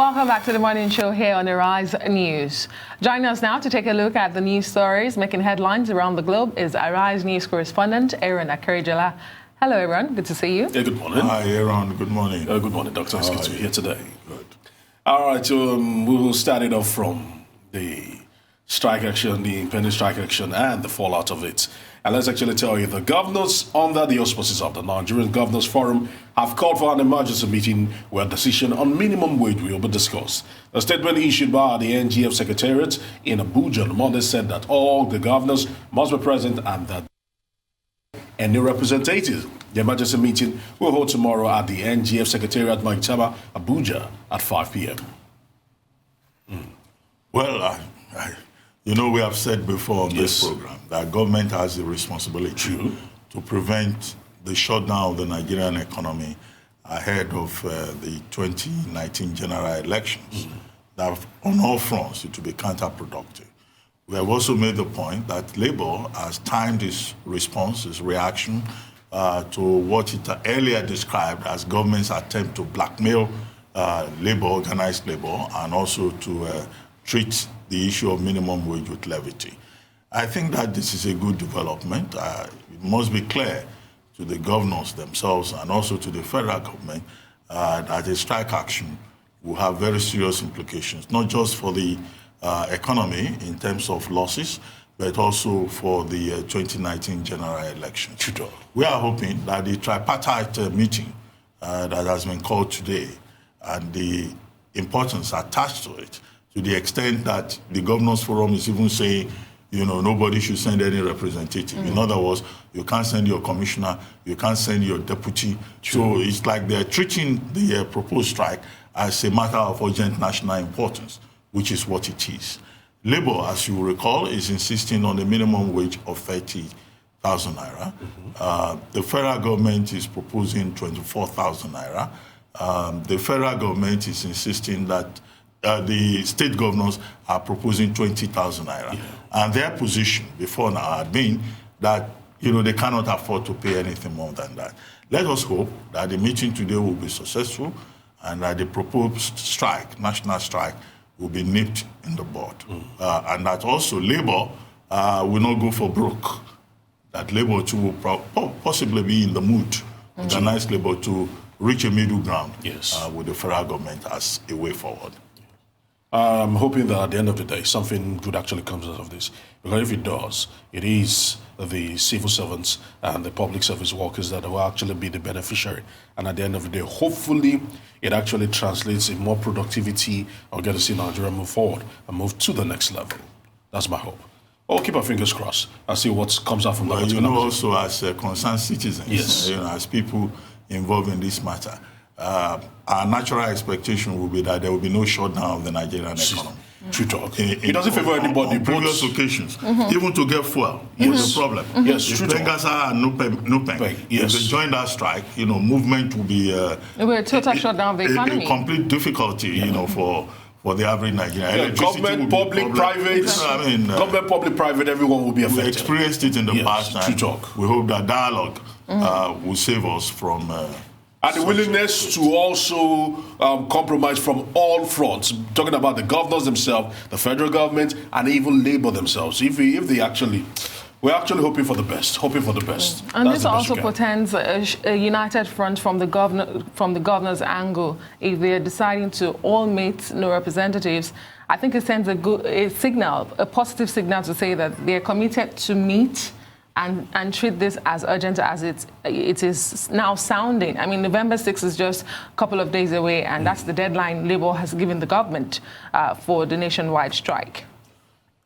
Welcome back to the morning show here on Arise News. Joining us now to take a look at the news stories making headlines around the globe is Arise News correspondent Aron Akerejola. Hello, Aron. Good to see you. Yeah, good morning. Hi, Aron. Good morning. Good morning, Doctor. It's good to be here today. Good. All right, we will start it off from the strike action, the impending strike action, and the fallout of it. And let's actually tell you, the governors under the auspices of the Nigerian Governors Forum have called for an emergency meeting where a decision on minimum wage will be discussed. A statement issued by the NGF Secretariat in Abuja on Monday said that all the governors must be present and that any representatives. The emergency meeting will hold tomorrow at the NGF Secretariat, Maitama, Abuja, at 5 p.m. Well, we have said before on this program that government has the responsibility to prevent the shutdown of the Nigerian economy ahead of the 2019 general elections. That on all fronts, it will be counterproductive. We have also made the point that Labour has timed its response, its reaction to what it earlier described as government's attempt to blackmail Labour, organized Labour, and also to treat the issue of minimum wage with levity. I think that this is a good development. It must be clear to the governors themselves and also to the federal government that a strike action will have very serious implications, not just for the economy in terms of losses, but also for the 2019 general election. We are hoping that the tripartite meeting that has been called today and the importance attached to it, to the extent that the Governors Forum is even saying, nobody should send any representative. In other words, you can't send your commissioner, you can't send your deputy. So it's like they're treating the proposed strike as a matter of urgent national importance, which is what it is. Labour, as you recall, is insisting on a minimum wage of 30,000 naira. The federal government is proposing 24,000 naira. The federal government is insisting that the state governors are proposing 20,000 naira. And their position before now had been that, they cannot afford to pay anything more than that. Let us hope that the meeting today will be successful and that the proposed strike, national strike, will be nipped in the bud. And that also Labour will not go for broke. That Labour too will possibly be in the mood, organized Labour to reach a middle ground with the federal government as a way forward. I'm hoping that at the end of the day, something good actually comes out of this. Because if it does, it is the civil servants and the public service workers that will actually be the beneficiary. And at the end of the day, hopefully, it actually translates in more productivity. I'll get to see Nigeria move forward and move to the next level. That's my hope. I'll keep our fingers crossed and see what comes out from that. Also as concerned citizens, as people involved in this matter, our natural expectation will be that there will be no shutdown of the Nigerian economy. True talk. It doesn't favor anybody. On previous occasions, even to get fuel was the problem. Yes, if true Pengasa and Nupeng, if they join that strike, movement will be it will be a total shutdown of the economy. A complete difficulty, for the average Nigerian. Government, public, private. Government, public, private. Everyone will be affected. We experienced it in the past. True talk. We hope that dialogue will save us from. And the willingness to also compromise from all fronts, talking about the governors themselves, the federal government, and even Labour themselves. If they actually, we're actually hoping for the best, And this also portends a united front from the governor's angle. If they're deciding to all meet, no representatives, I think it sends a positive signal to say that they're committed to meet and treat this as urgent as it is now sounding. I mean, November 6th is just a couple of days away, and that's the deadline Labour has given the government for the nationwide strike.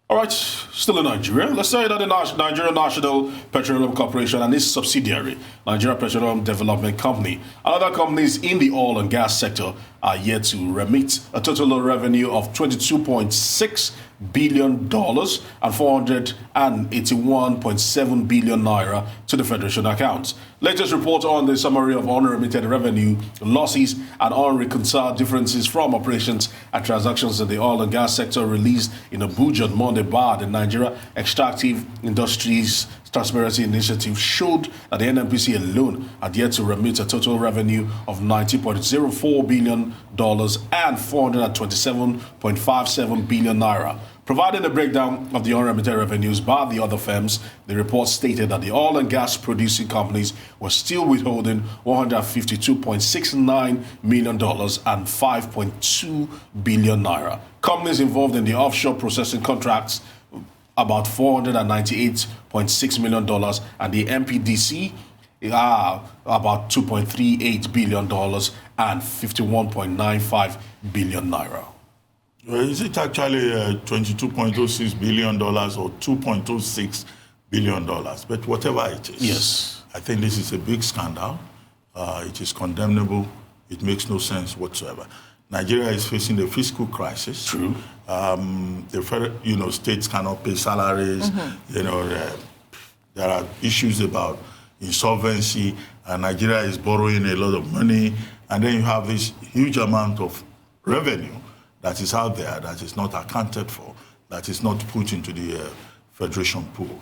All right, still in Nigeria. Let's say that the Nigerian National Petroleum Corporation and its subsidiary, Nigeria Petroleum Development Company, and other companies in the oil and gas sector are yet to remit a total revenue of $22.6 billion and 481.7 billion naira to the Federation accounts. Latest report on the summary of unremitted revenue, losses, and unreconciled differences from operations and transactions in the oil and gas sector released in Abuja on Monday by the Nigeria Extractive Industries Transparency Initiative showed that the NNPC alone had yet to remit a total revenue of $90.04 billion and 427.57 billion naira. Providing a breakdown of the unremitted revenues by the other firms, the report stated that the oil and gas producing companies were still withholding $152.69 million and 5.2 billion naira. Companies involved in the offshore processing contracts about $498.6 million, and the MPDC about $2.38 billion and 51.95 billion naira. Well, is it actually $22.06 billion or $2.26 billion? But whatever it is, yes, I think this is a big scandal. It is condemnable. It makes no sense whatsoever. Nigeria is facing a fiscal crisis. True. The federal, states cannot pay salaries. There are issues about insolvency, and Nigeria is borrowing a lot of money. And then you have this huge amount of revenue that is out there that is not accounted for, that is not put into the federation pool.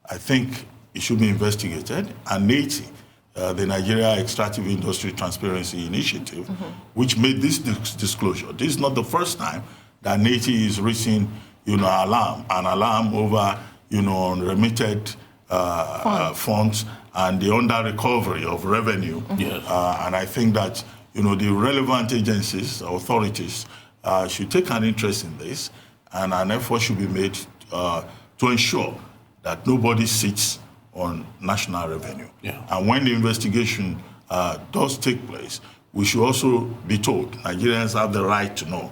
I think it should be investigated. And NATI, the Nigeria Extractive Industry Transparency Initiative, which made this disclosure. This is not the first time that NATI is raising, an alarm over, unremitted funds and the under-recovery of revenue. Yes. And I think that, the relevant agencies, authorities, should take an interest in this, and an effort should be made to ensure that nobody sits on national revenue. Yeah. And when the investigation does take place, we should also be told Nigerians have the right to know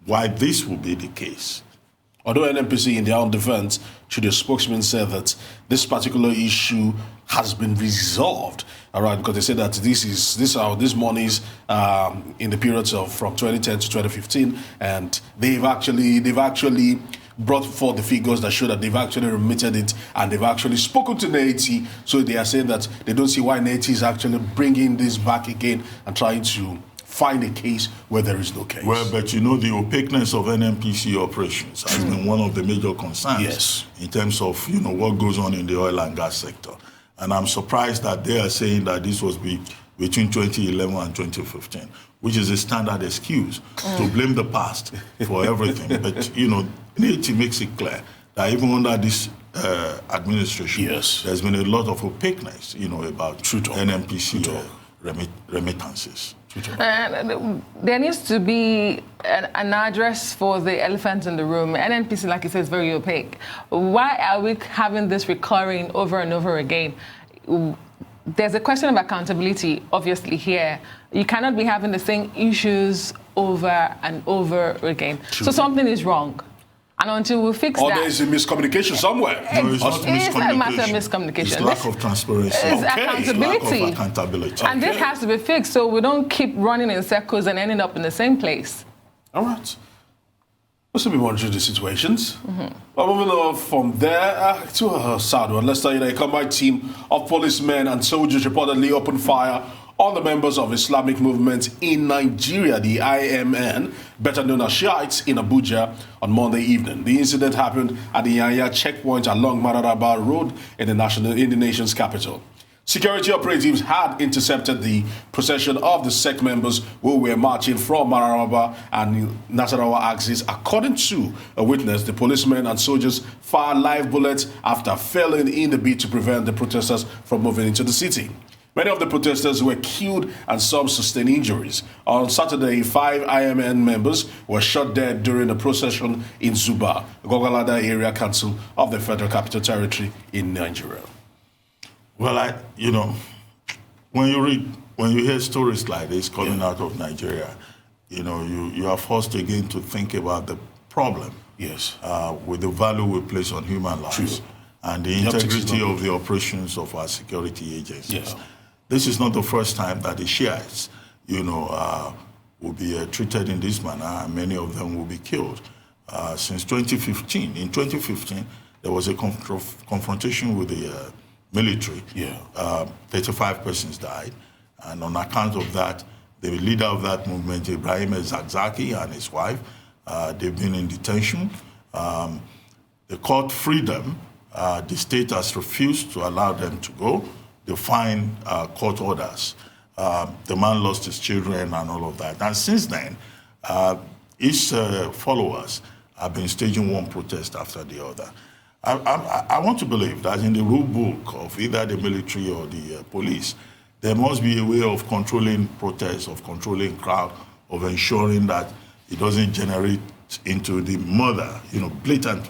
why this will be the case. Although NNPC, in their own defense, should a spokesman say that this particular issue has been resolved, all right, because they say that these monies in the periods of from 2010 to 2015, and they've actually brought forth the figures that show that they've actually remitted it, and they've actually spoken to NATI, so they are saying that they don't see why NATI is actually bringing this back again and trying to find a case where there is no case. Well, but the opaqueness of NNPC operations has been one of the major concerns, yes, in terms of what goes on in the oil and gas sector. And I'm surprised that they are saying that this was between 2011 and 2015, which is a standard excuse to blame the past for everything. But NATI makes it clear that even under this administration, yes, there's been a lot of opaqueness, about NNPC remittances. There needs to be an address for the elephant in the room. NNPC, like you said, is very opaque. Why are we having this recurring over and over again? There's a question of accountability, obviously, here. You cannot be having the same issues over and over again. True. So something is wrong. And until we fix that... Or there's a miscommunication somewhere. No, it's not miscommunication. It's not a matter of miscommunication. It's lack of transparency. It's accountability. It's lack of accountability. And this has to be fixed so we don't keep running in circles and ending up in the same place. All right. We'll still be monitoring the situations. Well, moving on from there to a sad one. Let's tell you that a combined team of policemen and soldiers reportedly opened fire on the members of Islamic movement in Nigeria, the IMN, better known as Shiites, in Abuja on Monday evening. The incident happened at the Yanya checkpoint along Mararaba Road in the nation's capital. Security operatives had intercepted the procession of the sect members who were marching from Mararaba and Nasarawa axis. According to a witness, the policemen and soldiers fired live bullets after failing in the bid to prevent the protesters from moving into the city. Many of the protesters were killed and some sustained injuries. On Saturday, 5 IMN members were shot dead during a procession in Zuba, Gogalada Area Council of the Federal Capital Territory in Nigeria. Well, when you hear stories like this coming out of Nigeria, you are forced again to think about the problem. Yes. With the value we place on human lives. True. And the integrity of the operations of our security agencies. Yes. This is not the first time that the Shiites, will be treated in this manner, and many of them will be killed. Since 2015, in 2015, there was a confrontation with the military. Yeah. 35 persons died, and on account of that, the leader of that movement, Ibrahim Zakzaki, and his wife, they've been in detention. The court freed them The state has refused to allow them to go. They find court orders. The man lost his children and all of that. And since then, his followers have been staging one protest after the other. I want to believe that in the rule book of either the military or the police, there must be a way of controlling protests, of controlling crowd, of ensuring that it doesn't generate into the murder, blatant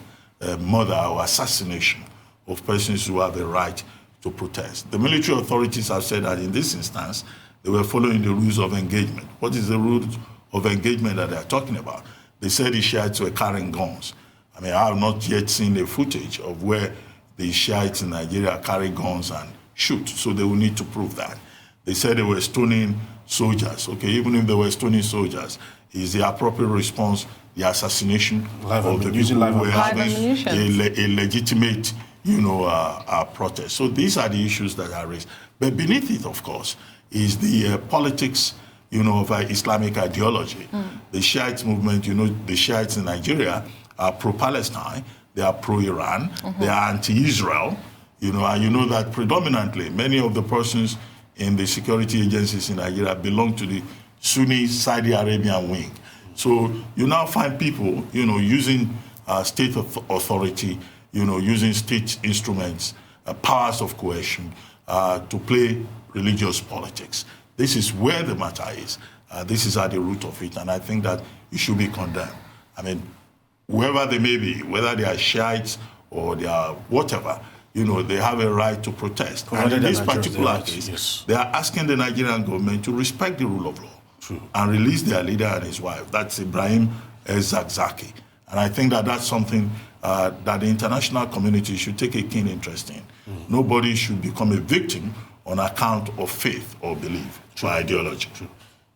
murder or assassination of persons who have the right to protest. The military authorities have said that in this instance, they were following the rules of engagement. What is the rules of engagement that they're talking about? They said the Shiites were carrying guns. I mean, I have not yet seen the footage of where the Shiites in Nigeria carry guns and shoot, so they will need to prove that. They said they were stoning soldiers. Okay, even if they were stoning soldiers, is the appropriate response the assassination of the people who were having a legitimate, protest? So these are the issues that are raised. But beneath it, of course, is the politics, of Islamic ideology. The Shiite movement, the Shiites in Nigeria are pro-Palestine, they are pro-Iran, they are anti-Israel, and you know that predominantly many of the persons in the security agencies in Nigeria belong to the Sunni Saudi Arabian wing. So you now find people, using state authority, using state instruments, powers of coercion to play religious politics. This is where the matter is. This is at the root of it, and I think that it should be condemned. I mean, whoever they may be, whether they are Shiites or they are whatever, they have a right to protest. And in this particular case, they are asking the Nigerian government to respect the rule of law. True. And release their leader and his wife. That's Ibrahim El-Zakzaky. And I think that that's something that the international community should take a keen interest in. Nobody should become a victim on account of faith or belief or ideology. True.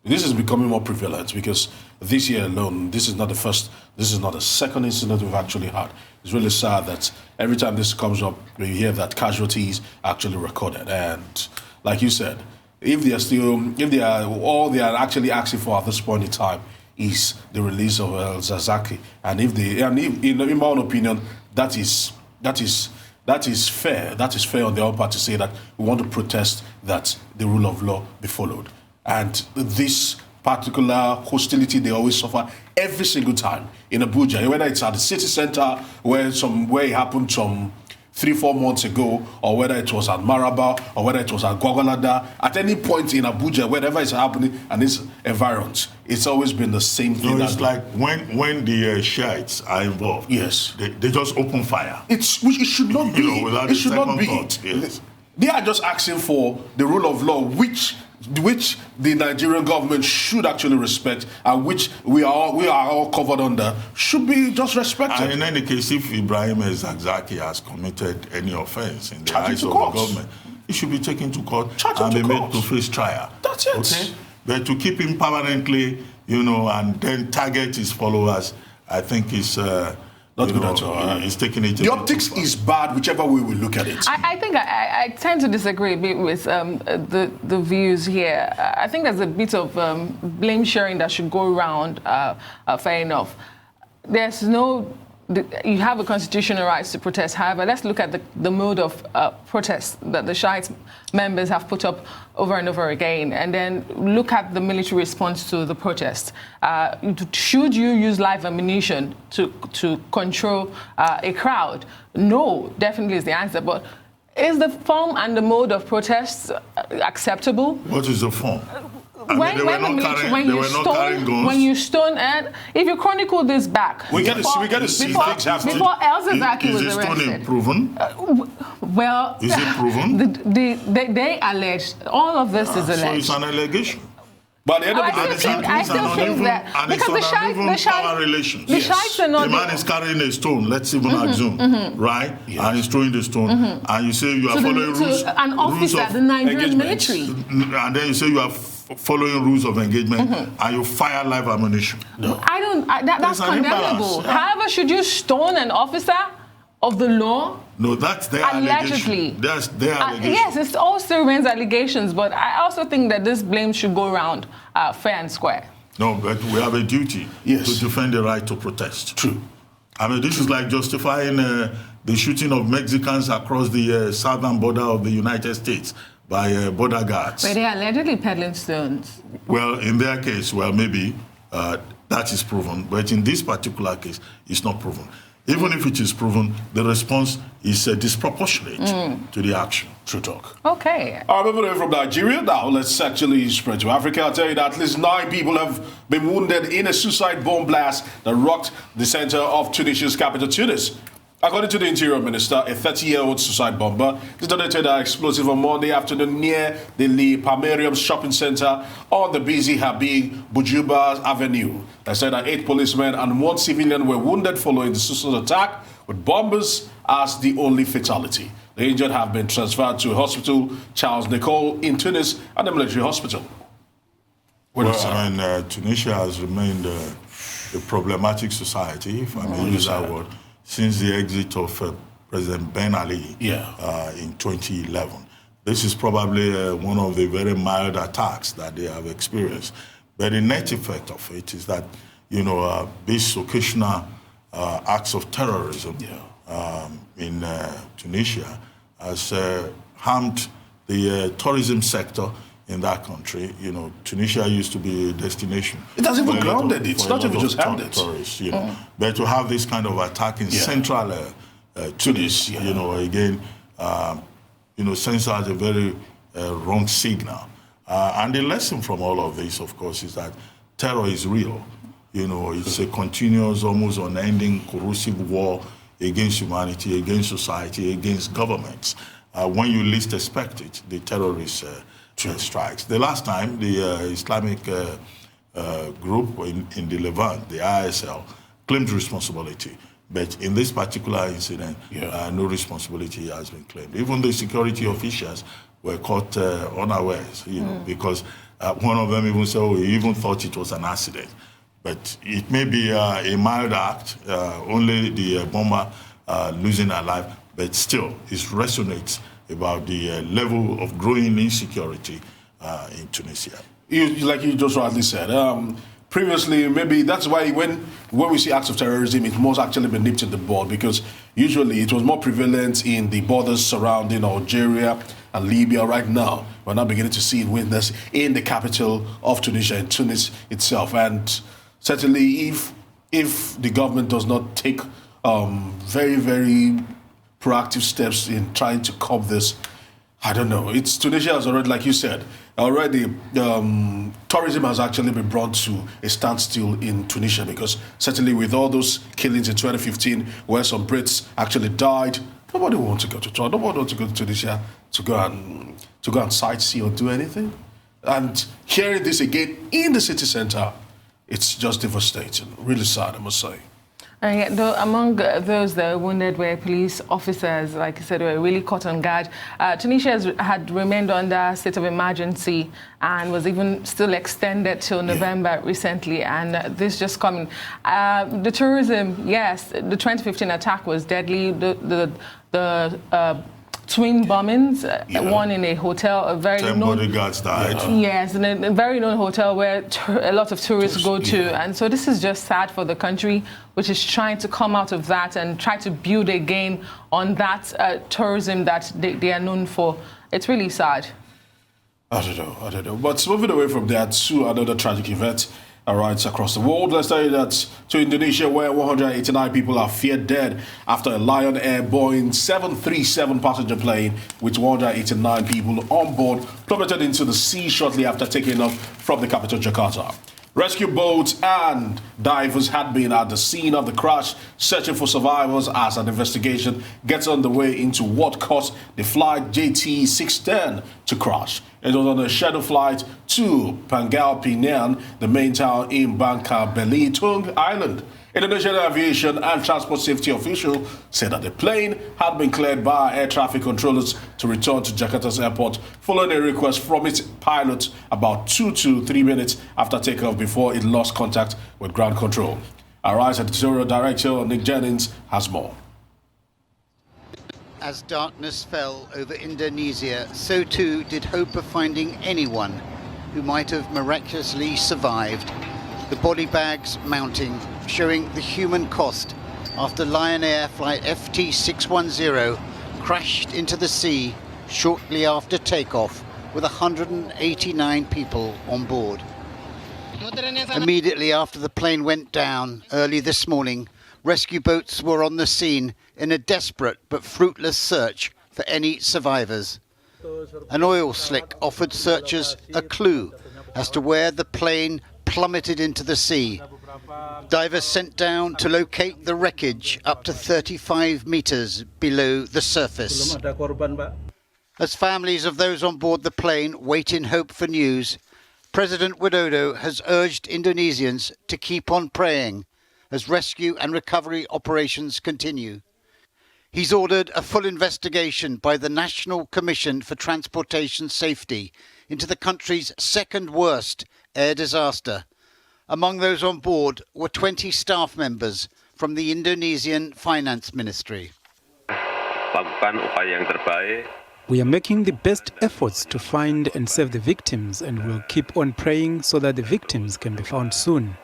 This is becoming more prevalent because this year alone, this is not the first, this is not the second incident we've actually had. It's really sad that every time this comes up, we hear that casualties are actually recorded. And like you said, all they are actually asking for at this point in time is the release of El-Zakzaky. And in my own opinion, that is fair. That is fair on their own part to say that we want to protest that the rule of law be followed. And this particular hostility they always suffer every single time in Abuja, whether it's at the city center where it happened some 3-4 months ago, or whether it was at Maraba, or whether it was at Gwagwalada, at any point in Abuja, wherever it's happening and its environs, it's always been the same thing. No, it's like when the Shiites are involved, yes, they just open fire. It should not be. Without it should not be. Thought, yes. They are just asking for the rule of law, which the Nigerian government should actually respect, and which we are all covered under, should be just respected. And in any case, if Ibrahim El-Zakzaky has committed any offense in the eyes of the government, he should be taken to court and be made to face trial. That's it. Okay? But to keep him permanently, and then target his followers, I think is not good at all. He's taking it. The optics is bad, whichever way we look at it. I think I tend to disagree a bit with the views here. I think there's a bit of blame sharing that should go around. Fair enough. There's no. You have a constitutional right to protest. However, let's look at the mode of protest that the Shiite members have put up over and over again, and then look at the military response to the protest. Should you use live ammunition to control a crowd? No, definitely is the answer. But is the form and the mode of protest acceptable? What is the form? When you stone, and if you chronicle this back, we get to see things happen. Before El-Zakzaky was arrested. Is the stoning proven? Well, is it proven? They alleged all of this is alleged. So it's an allegation. But at the end of the day, I still think that because the Shiites are not. The man is carrying a stone. Let's even assume, right? Yes. And he's throwing the stone, and you say you are following rules. An officer, the Nigerian military, and then you say you are following rules of engagement, and you fire live ammunition. No. I don't. That's condemnable. However, should you stone an officer of the law? No, that's their allegation. That's their allegation. Yes, it all still remains allegations, but I also think that this blame should go around fair and square. No, but we have a duty to defend the right to protest. True. I mean, this is like justifying the shooting of Mexicans across the southern border of the United States by border guards. But they are allegedly peddling stones. Well, in their case, well, maybe that is proven. But in this particular case, it's not proven. Even if it is proven, the response is disproportionate to the action. True talk. Okay. All right, moving away from Nigeria now, let's actually spread to Africa. I'll tell you that at least 9 people have been wounded in a suicide bomb blast that rocked the center of Tunisia's capital, Tunis. According to the Interior Minister, a 30-year-old suicide bomber detonated an explosive on Monday afternoon near the Le Palmarium shopping center on the busy Habib Bourguiba Avenue. They said that 8 policemen and 1 civilian were wounded following the suicide attack, with bombers as the only fatality. The injured have been transferred to Hospital Charles Nicole in Tunis and the military hospital. Tunisia has remained a problematic society, if I may use that word, since the exit of President Ben Ali in 2011. This is probably one of the very mild attacks that they have experienced. But the net effect of it is that, these occasional acts of terrorism in Tunisia has harmed the tourism sector in that country. Tunisia used to be a destination. It has even grounded it. It's not even just harmed it. Tourists, But to have this kind of attack in central Tunis, again, sends out a very wrong signal. And the lesson from all of this, of course, is that terror is real. It's a continuous, almost unending, corrosive war against humanity, against society, against governments. When you least expect it, the terrorists strikes. The last time, the Islamic group in the Levant, the ISL, claimed responsibility. But in this particular incident, no responsibility has been claimed. Even the security officials were caught unawares, because one of them even said, he even thought it was an accident. But it may be a mild act, only the bomber losing her life, but still, it resonates about the level of growing insecurity in Tunisia. Like you just rightly said, previously, maybe that's why when we see acts of terrorism, it must actually be nipped in the bud, because usually it was more prevalent in the borders surrounding Algeria and Libya. Right now, we're now beginning to see it witness in the capital of Tunisia, in Tunis itself. And certainly, if the government does not take very, very proactive steps in trying to curb this, I don't know. Tunisia has already, like you said, tourism has actually been brought to a standstill in Tunisia, because certainly with all those killings in 2015 where some Brits actually died, nobody wants to go to Tunisia. Nobody wants to go to Tunisia to go and sightsee or do anything. And hearing this again in the city center, it's just devastating. Really sad, I must say. Among those that were wounded were police officers, like I said, were really caught on guard. Tunisia had remained under a state of emergency and was even still extended till November recently, and this just coming. The tourism, yes, the 2015 attack was deadly. The twin bombings, one in a hotel, a very 10 bodyguards died. Yes, in a very known hotel where a lot of tourists go to. And so this is just sad for the country, which is trying to come out of that and try to build again on that tourism that they are known for. It's really sad. I don't know. But moving away from that to another tragic event right across the world, let's tell you that to Indonesia, where 189 people are feared dead after a Lion Air Boeing 737 passenger plane with 189 people on board plummeted into the sea shortly after taking off from the capital, Jakarta. Rescue boats and divers had been at the scene of the crash, searching for survivors as an investigation gets underway into what caused the flight JT610 to crash. It was on a scheduled flight to Pangkal the main town in Bangka Belitung Island. Indonesian aviation and transport safety officials said that the plane had been cleared by air traffic controllers to return to Jakarta's airport following a request from its pilot about 2 to 3 minutes after takeoff before it lost contact with ground control. Our editorial director Nick Jennings has more. As darkness fell over Indonesia, so too did hope of finding anyone who might have miraculously survived. The body bags mounting, showing the human cost after Lion Air flight FT610 crashed into the sea shortly after takeoff with 189 people on board. Immediately after the plane went down early this morning, rescue boats were on the scene in a desperate but fruitless search for any survivors. An oil slick offered searchers a clue as to where the plane plummeted into the sea. Divers sent down to locate the wreckage up to 35 meters below the surface. As families of those on board the plane wait in hope for news, President Widodo has urged Indonesians to keep on praying as rescue and recovery operations continue. He's ordered a full investigation by the National Commission for Transportation Safety into the country's second worst air disaster. Among those on board were 20 staff members from the Indonesian Finance Ministry. We are making the best efforts to find and save the victims, and will keep on praying so that the victims can be found soon.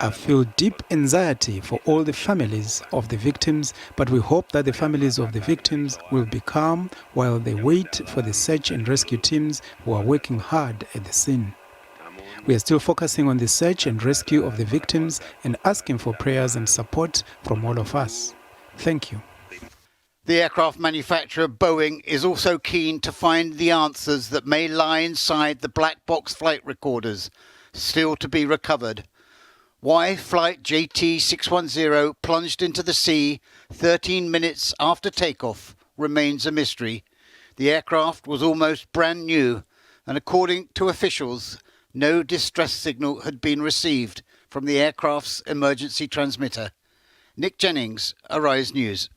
I feel deep anxiety for all the families of the victims, but we hope that the families of the victims will be calm while they wait for the search and rescue teams who are working hard at the scene. We are still focusing on the search and rescue of the victims and asking for prayers and support from all of us. Thank you. The aircraft manufacturer Boeing is also keen to find the answers that may lie inside the black box flight recorders, still to be recovered. Why flight JT610 plunged into the sea 13 minutes after takeoff remains a mystery. The aircraft was almost brand new, and according to officials, no distress signal had been received from the aircraft's emergency transmitter. Nick Jennings, Arise News.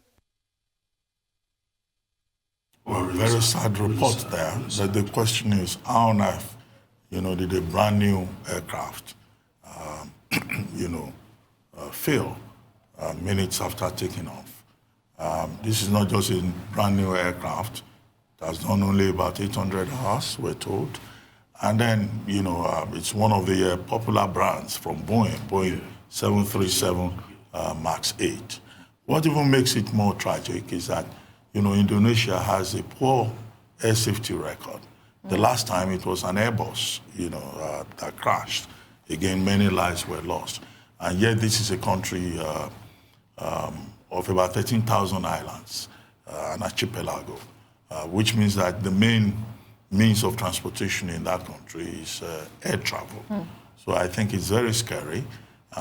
Well, very sad report there. But the question is, how on earth, did a brand new aircraft, fail minutes after taking off? This is not just a brand new aircraft. It has done only about 800 hours, we're told. And then, it's one of the popular brands from Boeing 737 MAX 8. What even makes it more tragic is that, Indonesia has a poor air safety record. The last time it was an Airbus, that crashed. Again, many lives were lost. And yet this is a country of about 13,000 islands, an archipelago, which means that the main means of transportation in that country is air travel. So I think it's very scary.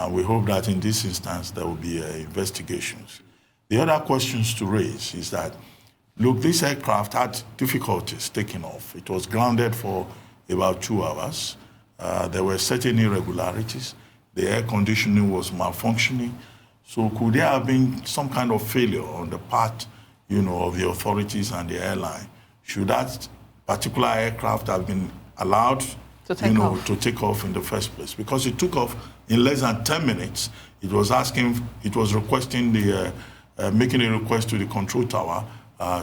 We hope that in this instance there will be investigations. The other questions to raise is that, look, this aircraft had difficulties taking off. It was grounded for about 2 hours. There were certain irregularities. The air conditioning was malfunctioning. So could there have been some kind of failure on the part, of the authorities and the airline? Should that particular aircraft have been allowed to take off in the first place? Because it took off in less than 10 minutes. It was requesting making a request to the control tower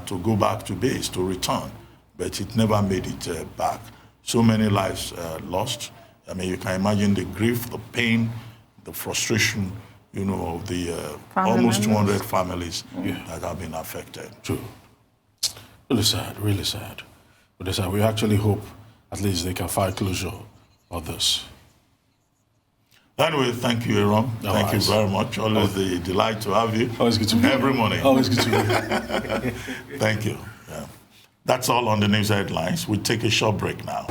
to go back to base, to return, but it never made it back. So many lives lost. I mean, you can imagine the grief, the pain, the frustration, of the almost 200 families that have been affected. True. Really sad, really sad. But we actually hope at least they can find closure on this. Anyway, thank you, Aron. Thank you very much. Always a delight to have you. Always good to be every morning. Always good to be Thank you. Yeah. That's all on the news headlines. We take a short break now.